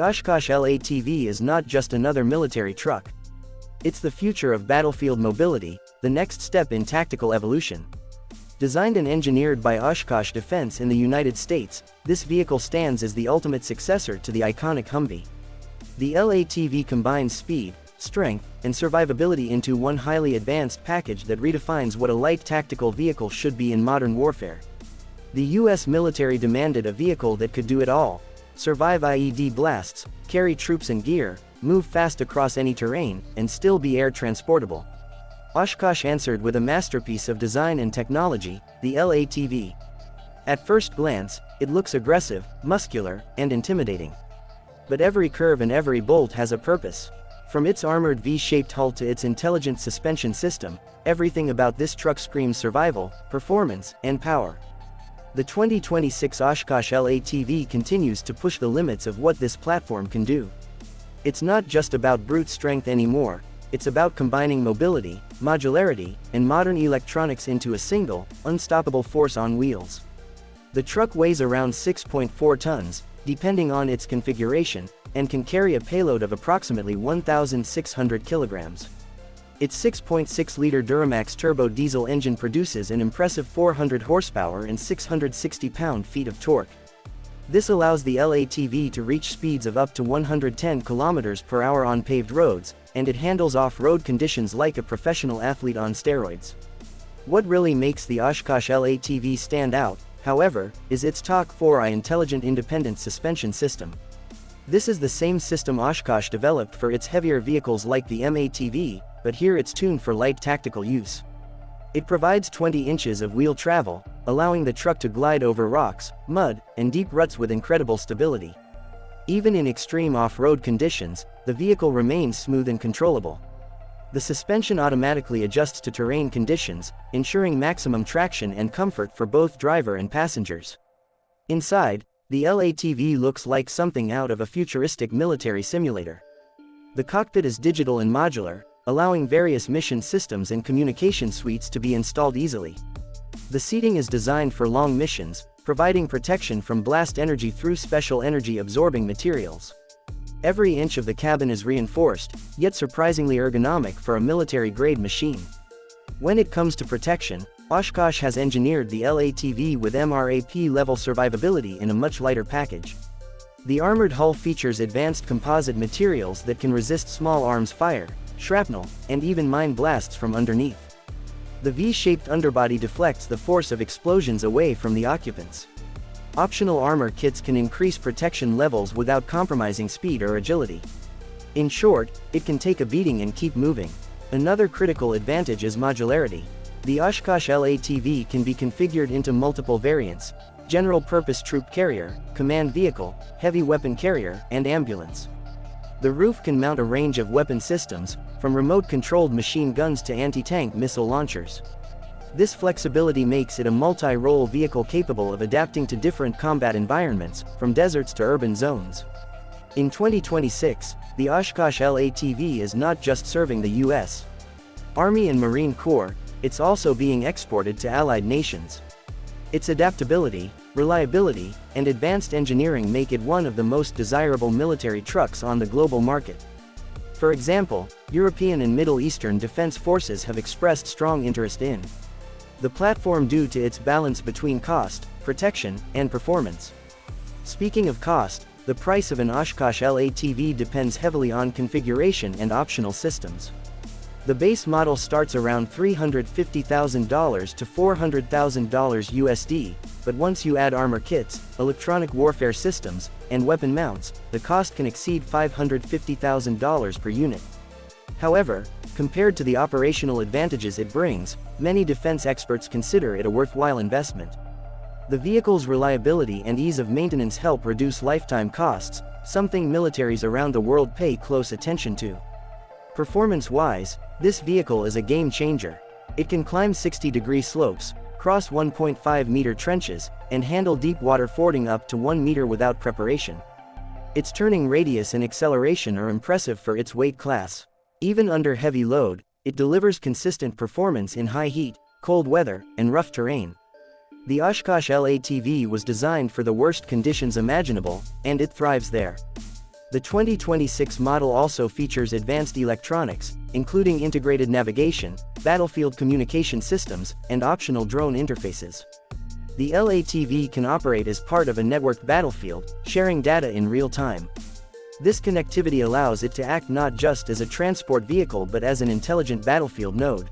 Oshkosh L-ATV is not just another military truck. It's the future of battlefield mobility, the next step in tactical evolution. Designed and engineered by Oshkosh Defense in the United States, this vehicle stands as the ultimate successor to the iconic Humvee. The L-ATV combines speed, strength, and survivability into one highly advanced package that redefines what a light tactical vehicle should be in modern warfare. The U.S. military demanded a vehicle that could do it all: survive IED blasts, carry troops and gear, move fast across any terrain, and still be air transportable. Oshkosh answered with a masterpiece of design and technology, the L-ATV. At first glance, it looks aggressive, muscular, and intimidating. But every curve and every bolt has a purpose. From its armored V-shaped hull to its intelligent suspension system, everything about this truck screams survival, performance, and power. The 2026 Oshkosh L-ATV continues to push the limits of what this platform can do. It's not just about brute strength anymore, it's about combining mobility, modularity, and modern electronics into a single, unstoppable force on wheels. The truck weighs around 6.4 tons, depending on its configuration, and can carry a payload of approximately 1,600 kilograms. Its 6.6-liter Duramax turbo diesel engine produces an impressive 400 horsepower and 660 pound-feet of torque. This allows the L-ATV to reach speeds of up to 110 km per hour on paved roads, and it handles off-road conditions like a professional athlete on steroids. What really makes the Oshkosh L-ATV stand out, however, is its Torque 4i intelligent independent suspension system. This is the same system Oshkosh developed for its heavier vehicles like the M-ATV, but here it's tuned for light tactical use. It provides 20 inches of wheel travel, allowing the truck to glide over rocks, mud, and deep ruts with incredible stability. Even in extreme off-road conditions, the vehicle remains smooth and controllable. The suspension automatically adjusts to terrain conditions, ensuring maximum traction and comfort for both driver and passengers. Inside, the L-ATV looks like something out of a futuristic military simulator. The cockpit is digital and modular, allowing various mission systems and communication suites to be installed easily. The seating is designed for long missions, providing protection from blast energy through special energy-absorbing materials. Every inch of the cabin is reinforced, yet surprisingly ergonomic for a military-grade machine. When it comes to protection, Oshkosh has engineered the L-ATV with MRAP-level survivability in a much lighter package. The armored hull features advanced composite materials that can resist small arms fire, shrapnel, and even mine blasts from underneath. The V-shaped underbody deflects the force of explosions away from the occupants. Optional armor kits can increase protection levels without compromising speed or agility. In short, it can take a beating and keep moving. Another critical advantage is modularity. The Oshkosh L-ATV can be configured into multiple variants: general-purpose troop carrier, command vehicle, heavy weapon carrier, and ambulance. The roof can mount a range of weapon systems, from remote-controlled machine guns to anti-tank missile launchers. This flexibility makes it a multi-role vehicle capable of adapting to different combat environments, from deserts to urban zones. In 2026, the Oshkosh L-ATV is not just serving the U.S. Army and Marine Corps, it's also being exported to allied nations. Its adaptability, reliability, and advanced engineering make it one of the most desirable military trucks on the global market. For example, European and Middle Eastern defense forces have expressed strong interest in the platform due to its balance between cost, protection, and performance. Speaking of cost, the price of an Oshkosh L-ATV depends heavily on configuration and optional systems. The base model starts around $350,000 to $400,000 USD, but once you add armor kits, electronic warfare systems, and weapon mounts, the cost can exceed $550,000 per unit. However, compared to the operational advantages it brings, many defense experts consider it a worthwhile investment. The vehicle's reliability and ease of maintenance help reduce lifetime costs, something militaries around the world pay close attention to. Performance-wise, this vehicle is a game-changer. It can climb 60-degree slopes, cross 1.5-meter trenches, and handle deep water fording up to 1 meter without preparation. Its turning radius and acceleration are impressive for its weight class. Even under heavy load, it delivers consistent performance in high heat, cold weather, and rough terrain. The Oshkosh L-ATV was designed for the worst conditions imaginable, and it thrives there. The 2026 model also features advanced electronics, including integrated navigation, battlefield communication systems, and optional drone interfaces. The L-ATV can operate as part of a networked battlefield, sharing data in real time. This connectivity allows it to act not just as a transport vehicle but as an intelligent battlefield node.